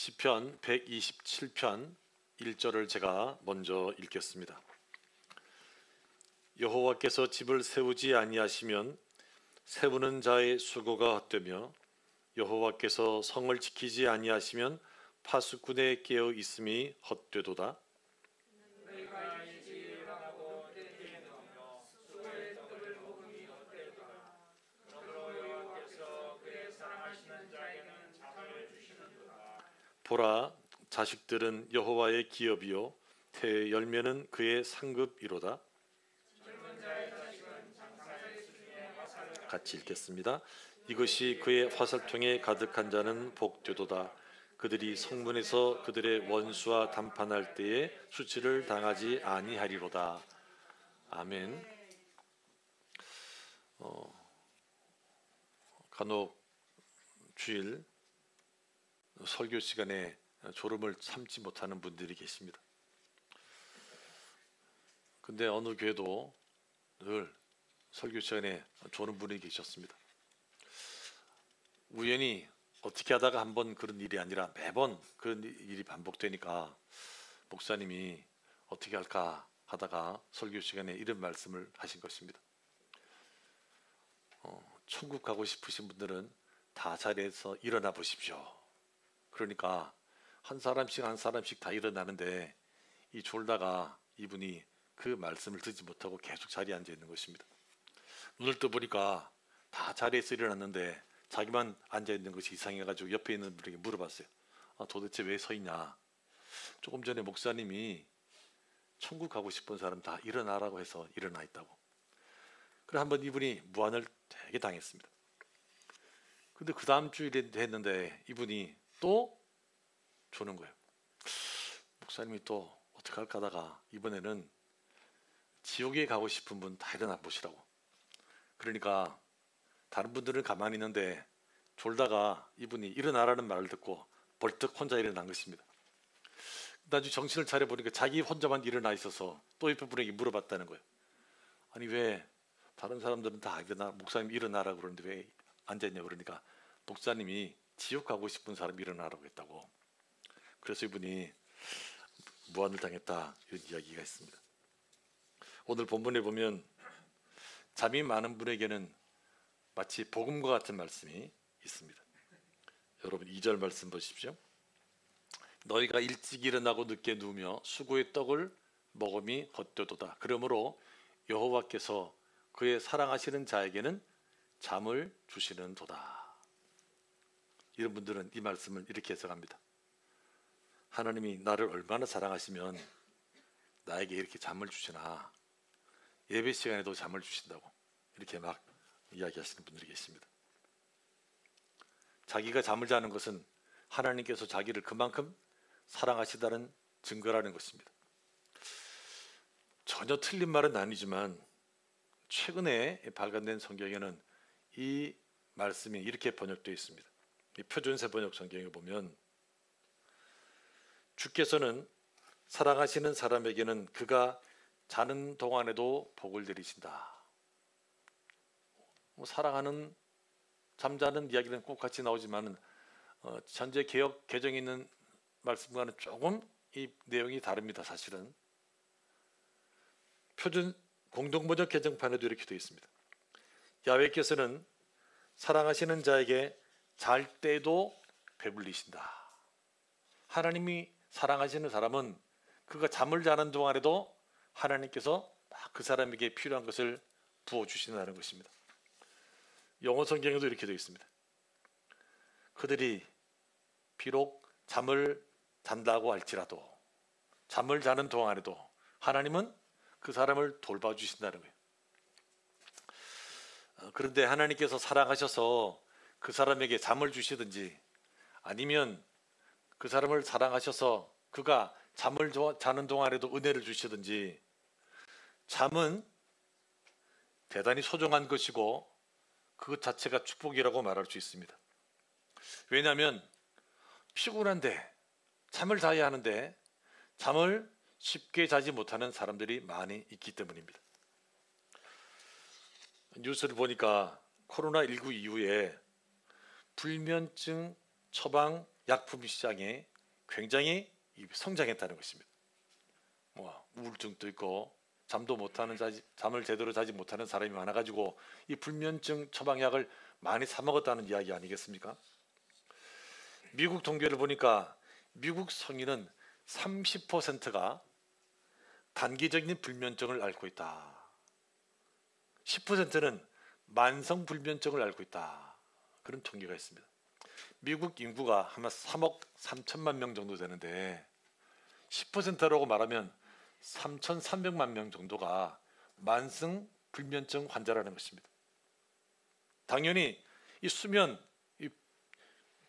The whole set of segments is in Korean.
시편 127편 1절을 제가 먼저 읽겠습니다. 여호와께서 집을 세우지 아니하시면 세우는 자의 수고가 헛되며 여호와께서 성을 지키지 아니하시면 파수꾼의 깨어 있음이 헛되도다. 보라, 자식들은 여호와의 기업이요 태의 열매는 그의 상급이로다. 같이 읽겠습니다. 이것이 그의 화살통에 가득한 자는 복되도다. 그들이 성문에서 그들의 원수와 담판할 때에 수치를 당하지 아니하리로다. 아멘. 간혹 주일 설교 시간에 졸음을 참지 못하는 분들이 계십니다. 근데 어느 교회도 늘 설교 시간에 조는 분이 계셨습니다. 우연히 어떻게 하다가 한번 그런 일이 아니라 매번 그런 일이 반복되니까 목사님이 어떻게 할까 하다가 설교 시간에 이런 말씀을 하신 것입니다. 천국 가고 싶으신 분들은 다 자리에서 일어나 보십시오. 그러니까 한 사람씩 다 일어나는데 이 졸다가 이분이 그 말씀을 듣지 못하고 계속 자리에 앉아 있는 것입니다. 눈을 떠보니까 다 자리에서 일어났는데 자기만 앉아 있는 것이 이상해가지고 옆에 있는 분에게 물어봤어요. 도대체 왜 서 있냐? 조금 전에 목사님이 천국 가고 싶은 사람 다 일어나라고 해서 일어나 있다고. 그래 한번 이분이 무안을 되게 당했습니다. 근데 그 다음 주일에 했는데 이분이 또 조는 거예요. 목사님이 또 어떻게 할까 하다가 이번에는 지옥에 가고 싶은 분 다 일어나 보시라고. 그러니까 다른 분들은 가만히 있는데 졸다가 이분이 일어나라는 말을 듣고 벌떡 혼자 일어난 것입니다. 나중에 정신을 차려보니까 자기 혼자만 일어나 있어서 또 옆에 분에게 물어봤다는 거예요. 아니 왜 다른 사람들은 다 일어나, 목사님 일어나라고 그러는데 왜 앉아있냐 그러니까 목사님이 지옥 가고 싶은 사람 일어나라고 했다고. 그래서 이분이 무안을 당했다 이런 이야기가 있습니다. 오늘 본문에 보면 잠이 많은 분에게는 마치 복음과 같은 말씀이 있습니다. 여러분 2절 말씀 보십시오. 너희가 일찍 일어나고 늦게 누우며 수고의 떡을 먹음이 헛되도다. 그러므로 여호와께서 그의 사랑하시는 자에게는 잠을 주시는 도다. 이런 분들은 이 말씀을 이렇게 해석합니다. 하나님이 나를 얼마나 사랑하시면 나에게 이렇게 잠을 주시나. 예배 시간에도 잠을 주신다고 이렇게 막 이야기하시는 분들이 계십니다. 자기가 잠을 자는 것은 하나님께서 자기를 그만큼 사랑하시다는 증거라는 것입니다. 전혀 틀린 말은 아니지만 최근에 발간된 성경에는 이 말씀이 이렇게 번역되어 있습니다. 이 표준세 번역 성경에 보면 주께서는 사랑하시는 사람에게는 그가 자는 동안에도 복을 내리신다. 사랑하는 잠자는 이야기는 꼭 같이 나오지만 현재 개역 개정에 있는 말씀과는 조금 이 내용이 다릅니다. 사실은 표준 공동번역 개정판에도 이렇게 되어 있습니다. 야훼께서는 사랑하시는 자에게 잘 때도 배불리신다. 하나님이 사랑하시는 사람은 그가 잠을 자는 동안에도 하나님께서 그 사람에게 필요한 것을 부어주신다는 것입니다. 영어 성경에도 이렇게 되어 있습니다. 그들이 비록 잠을 잔다고 할지라도 잠을 자는 동안에도 하나님은 그 사람을 돌봐주신다는 거예요. 그런데 하나님께서 사랑하셔서 그 사람에게 잠을 주시든지 아니면 그 사람을 사랑하셔서 그가 잠을 자는 동안에도 은혜를 주시든지 잠은 대단히 소중한 것이고 그것 자체가 축복이라고 말할 수 있습니다. 왜냐하면 피곤한데 잠을 자야 하는데 잠을 쉽게 자지 못하는 사람들이 많이 있기 때문입니다. 뉴스를 보니까 코로나19 이후에 불면증 처방 약품 시장에 굉장히 성장했다는 것입니다. 뭐 우울증도 있고 잠을 제대로 자지 못하는 사람이 많아가지고 이 불면증 처방약을 많이 사 먹었다는 이야기 아니겠습니까? 미국 통계를 보니까 미국 성인은 30%가 단기적인 불면증을 앓고 있다. 10%는 만성 불면증을 앓고 있다. 그런 통계가 있습니다. 미국 인구가 아마 3억 3천만 명 정도 되는데 10%라고 말하면 3,300만 명 정도가 만성 불면증 환자라는 것입니다. 당연히 이 수면 이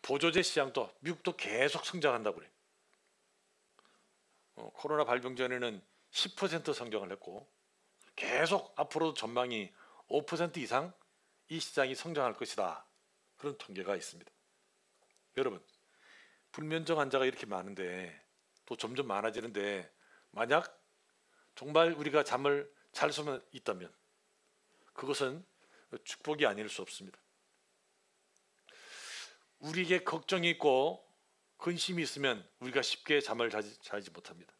보조제 시장도 미국도 계속 성장한다고 그래요. 코로나 발병 전에는 10% 성장을 했고 계속 앞으로도 전망이 5% 이상 이 시장이 성장할 것이다. 그런 통계가 있습니다. 여러분, 불면증 환자가 이렇게 많은데 또 점점 많아지는데 만약 정말 우리가 잠을 잘 수만 있다면 그것은 축복이 아닐 수 없습니다. 우리에게 걱정이 있고 근심이 있으면 우리가 쉽게 잠을 자지 못합니다.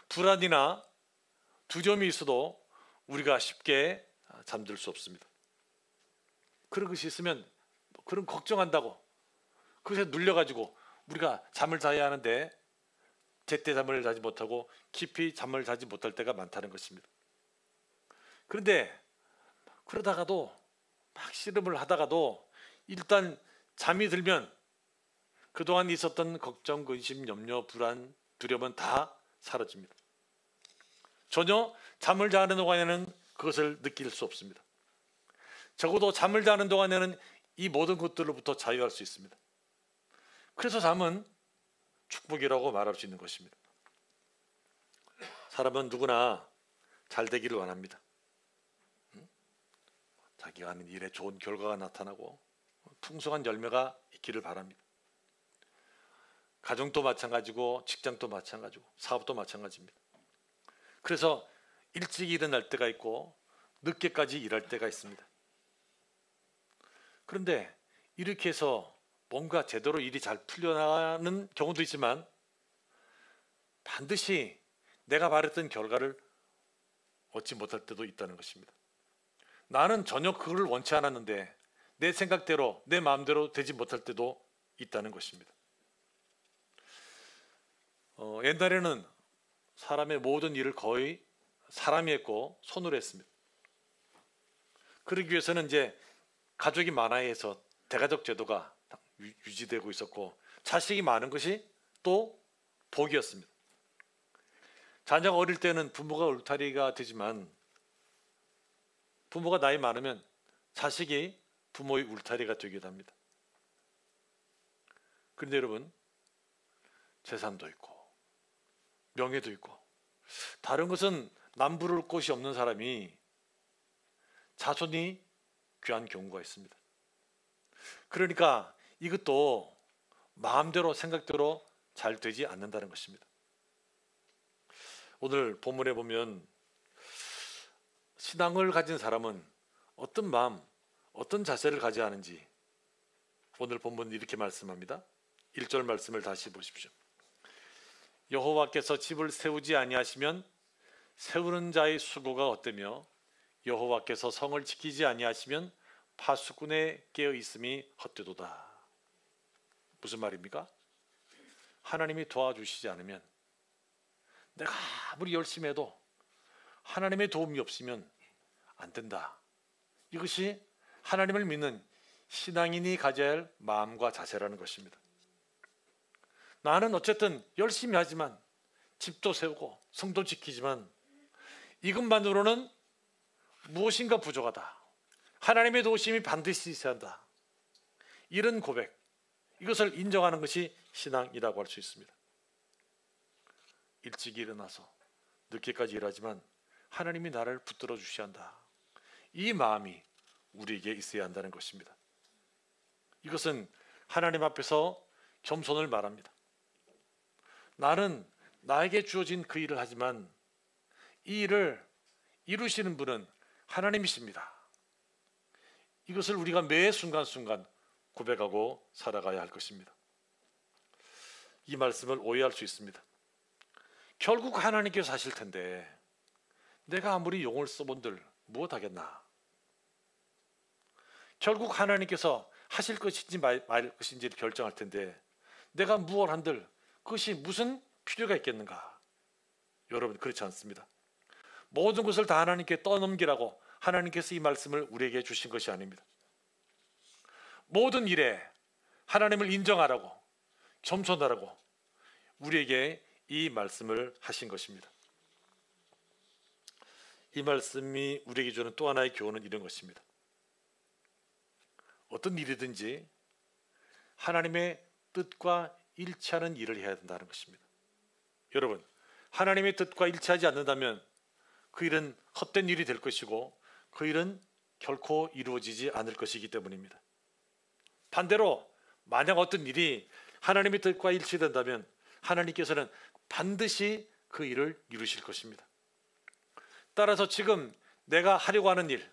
불안이나 두려움이 있어도 우리가 쉽게 잠들 수 없습니다. 그런 것이 있으면 그런 걱정한다고 그것에 눌려가지고 우리가 잠을 자야 하는데 제때 잠을 자지 못하고 깊이 잠을 자지 못할 때가 많다는 것입니다. 그런데 그러다가도 막 씨름을 하다가도 일단 잠이 들면 그동안 있었던 걱정, 근심, 염려, 불안, 두려움은 다 사라집니다. 전혀 잠을 자는 동안에는 그것을 느낄 수 없습니다. 적어도 잠을 자는 동안에는 이 모든 것들로부터 자유할 수 있습니다. 그래서 잠은 축복이라고 말할 수 있는 것입니다. 사람은 누구나 잘 되기를 원합니다. 자기가 하는 일에 좋은 결과가 나타나고 풍성한 열매가 있기를 바랍니다. 가정도 마찬가지고 직장도 마찬가지고 사업도 마찬가지입니다. 그래서 일찍 일어날 때가 있고 늦게까지 일할 때가 있습니다. 그런데 이렇게 해서 뭔가 제대로 일이 잘 풀려나가는 경우도 있지만 반드시 내가 바랬던 결과를 얻지 못할 때도 있다는 것입니다. 나는 전혀 그걸 원치 않았는데 내 생각대로 내 마음대로 되지 못할 때도 있다는 것입니다. 옛날에는 사람의 모든 일을 거의 사람이 했고 손으로 했습니다. 그러기 위해서는 이제 가족이 많아야 해서 대가족 제도가 유지되고 있었고 자식이 많은 것이 또 복이었습니다. 자녀가 어릴 때는 부모가 울타리가 되지만 부모가 나이 많으면 자식이 부모의 울타리가 되기도 합니다. 그런데 여러분, 재산도 있고 명예도 있고 다른 것은 남부를 곳이 없는 사람이 자손이 귀한 경우가 있습니다. 그러니까 이것도 마음대로 생각대로 잘 되지 않는다는 것입니다. 오늘 본문에 보면 신앙을 가진 사람은 어떤 마음, 어떤 자세를 가져야 하는지 오늘 본문은 이렇게 말씀합니다. 1절 말씀을 다시 보십시오. 여호와께서 집을 세우지 아니하시면 세우는 자의 수고가 헛되며 여호와께서 성을 지키지 아니하시면 파수꾼의 깨어 있음이 헛되도다. 무슨 말입니까? 하나님이 도와주시지 않으면 내가 아무리 열심히 해도 하나님의 도움이 없으면 안 된다. 이것이 하나님을 믿는 신앙인이 가져야 할 마음과 자세라는 것입니다. 나는 어쨌든 열심히 하지만 집도 세우고 성도 지키지만 이것만으로는 무엇인가 부족하다. 하나님의 도우심이 반드시 있어야 한다. 이런 고백, 이것을 인정하는 것이 신앙이라고 할 수 있습니다. 일찍 일어나서 늦게까지 일하지만 하나님이 나를 붙들어 주셔야 한다. 이 마음이 우리에게 있어야 한다는 것입니다. 이것은 하나님 앞에서 겸손을 말합니다. 나는 나에게 주어진 그 일을 하지만 이 일을 이루시는 분은 하나님이십니다. 이것을 우리가 매 순간순간 고백하고 살아가야 할 것입니다. 이 말씀을 오해할 수 있습니다. 결국 하나님께서 하실 텐데 내가 아무리 용을 써본들 무엇하겠나. 결국 하나님께서 하실 것인지 말 것인지를 결정할 텐데 내가 무엇 한들 그것이 무슨 필요가 있겠는가. 여러분, 그렇지 않습니다. 모든 것을 다 하나님께 떠넘기라고 하나님께서 이 말씀을 우리에게 주신 것이 아닙니다. 모든 일에 하나님을 인정하라고, 겸손하라고 우리에게 이 말씀을 하신 것입니다. 이 말씀이 우리에게 주는 또 하나의 교훈은 이런 것입니다. 어떤 일이든지 하나님의 뜻과 일치하는 일을 해야 된다는 것입니다. 여러분, 하나님의 뜻과 일치하지 않는다면 그 일은 헛된 일이 될 것이고 그 일은 결코 이루어지지 않을 것이기 때문입니다. 반대로 만약 어떤 일이 하나님의 뜻과 일치된다면 하나님께서는 반드시 그 일을 이루실 것입니다. 따라서 지금 내가 하려고 하는 일,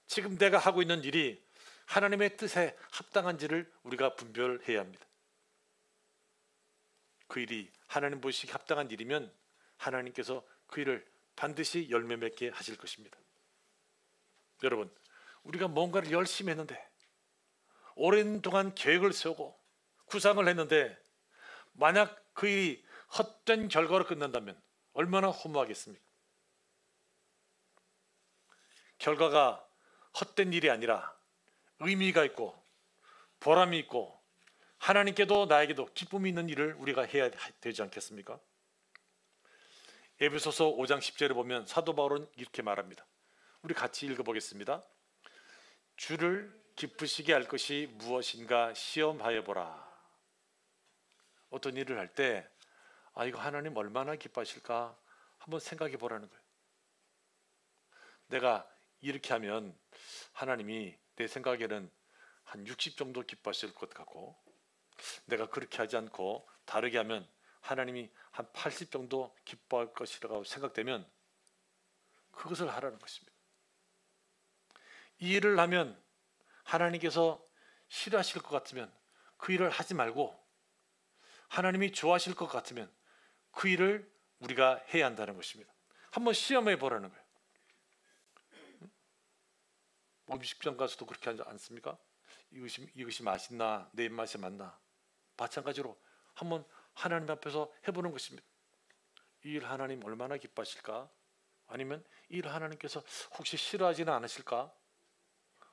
지금 내가 하고 있는 일이 하나님의 뜻에 합당한지를 우리가 분별해야 합니다. 그 일이 하나님 보시기에 합당한 일이면 하나님께서 그 일을 반드시 열매 맺게 하실 것입니다. 여러분, 우리가 뭔가를 열심히 했는데 오랜 동안 계획을 세우고 구상을 했는데 만약 그 일이 헛된 결과로 끝난다면 얼마나 허무하겠습니까? 결과가 헛된 일이 아니라 의미가 있고 보람이 있고 하나님께도 나에게도 기쁨이 있는 일을 우리가 해야 되지 않겠습니까? 에베소서 5장 10절에 보면 사도 바울은 이렇게 말합니다. 우리 같이 읽어보겠습니다. 주를 기쁘시게 할 것이 무엇인가 시험하여 보라. 어떤 일을 할 때 이거 하나님 얼마나 기뻐하실까 한번 생각해 보라는 거예요. 내가 이렇게 하면 하나님이 내 생각에는 한 60 정도 기뻐하실 것 같고 내가 그렇게 하지 않고 다르게 하면 하나님이 한 80 정도 기뻐할 것이라고 생각되면 그것을 하라는 것입니다. 이 일을 하면 하나님께서 싫어하실 것 같으면 그 일을 하지 말고 하나님이 좋아하실 것 같으면 그 일을 우리가 해야 한다는 것입니다. 한번 시험해 보라는 거예요. 음식점 가서도 그렇게 하지 않습니까? 이것이 맛있나 내 입맛에 맞나. 마찬가지로 한번 하나님 앞에서 해보는 것입니다. 이 일 하나님 얼마나 기뻐하실까? 아니면 이 일 하나님께서 혹시 싫어하지는 않으실까?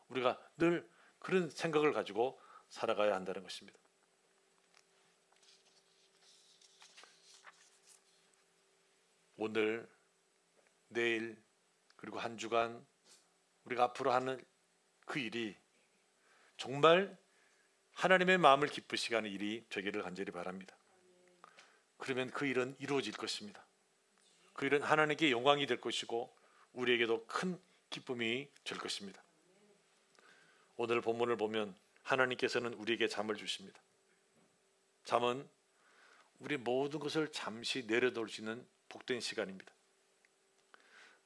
우리가 늘 그런 생각을 가지고 살아가야 한다는 것입니다. 오늘, 내일, 그리고 한 주간 우리가 앞으로 하는 그 일이 정말 하나님의 마음을 기쁘시게 하는 일이 되기를 간절히 바랍니다. 그러면 그 일은 이루어질 것입니다. 그 일은 하나님께 영광이 될 것이고 우리에게도 큰 기쁨이 될 것입니다. 오늘 본문을 보면 하나님께서는 우리에게 잠을 주십니다. 잠은 우리 모든 것을 잠시 내려놓을 수 있는 복된 시간입니다.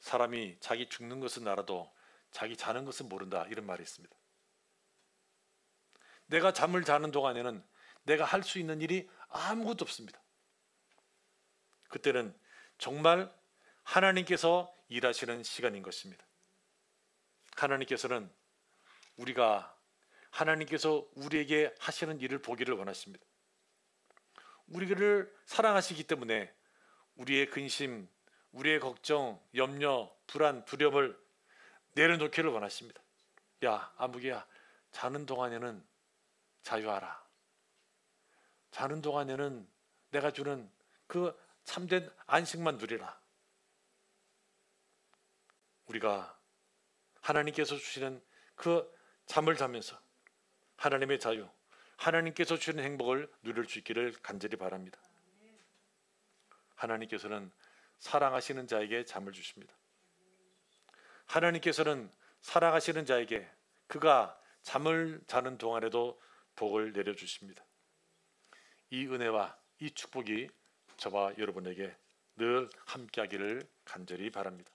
사람이 자기 죽는 것은 알아도 자기 자는 것은 모른다, 이런 말이 있습니다. 내가 잠을 자는 동안에는 내가 할 수 있는 일이 아무것도 없습니다. 그때는 정말 하나님께서 일하시는 시간인 것입니다. 하나님께서는 우리가 하나님께서 우리에게 하시는 일을 보기를 원하십니다. 우리를 사랑하시기 때문에 우리의 근심, 우리의 걱정, 염려, 불안, 두려움을 내려놓기를 원하십니다. 야, 아무개야, 자는 동안에는 자유하라. 자는 동안에는 내가 주는 그 참된 안식만 누리라. 우리가 하나님께서 주시는 그 잠을 자면서 하나님의 자유, 하나님께서 주시는 행복을 누릴 수 있기를 간절히 바랍니다. 하나님께서는 사랑하시는 자에게 잠을 주십니다. 하나님께서는 사랑하시는 자에게 그가 잠을 자는 동안에도 복을 내려주십니다. 이 은혜와 이 축복이 저와 여러분에게 늘 함께하기를 간절히 바랍니다.